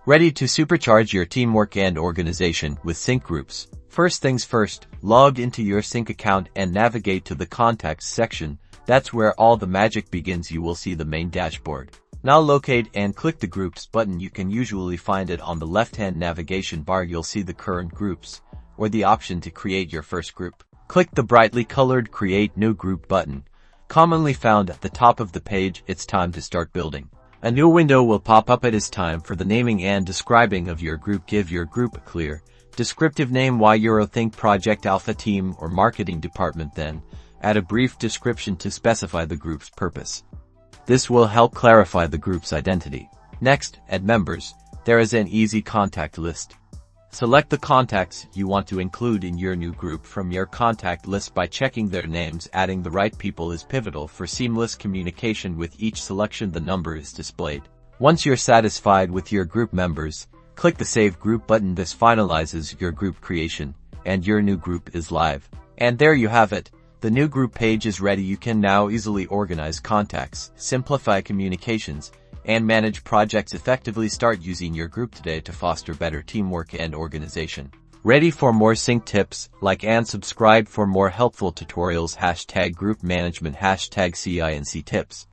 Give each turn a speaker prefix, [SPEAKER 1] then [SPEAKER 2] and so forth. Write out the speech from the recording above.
[SPEAKER 1] Ready to supercharge your teamwork and organization with Cinc groups? First things first, log into your Cinc account and navigate to the Contacts section. That's where all the magic begins. You will see the main dashboard. Now locate and click the Groups button. You can usually find it on the left-hand navigation bar. You'll see the current groups, or the option to create your first group. Click the brightly colored Create New Group button, commonly found at the top of the page. It's time to start building. A new window will pop up. It is time for the naming and describing of your group. Give your group a clear, descriptive name: Why Think Project Alpha Team or Marketing Department. Then, add a brief description to specify the group's purpose. This will help clarify the group's identity. Next, add members. There is an easy contact list. Select the contacts you want to include in your new group from your contact list by checking their names. Adding the right people is pivotal for seamless communication. With each selection, the number is displayed. Once you're satisfied with your group members, click the Save Group button. This finalizes your group creation, and your new group is live. And there you have it. The new group page is ready. You can now easily organize contacts, simplify communications, and manage projects effectively. Start using your group today to foster better teamwork and organization. Ready for more Cinc tips? Like and subscribe for more helpful tutorials. #group management #CINC tips.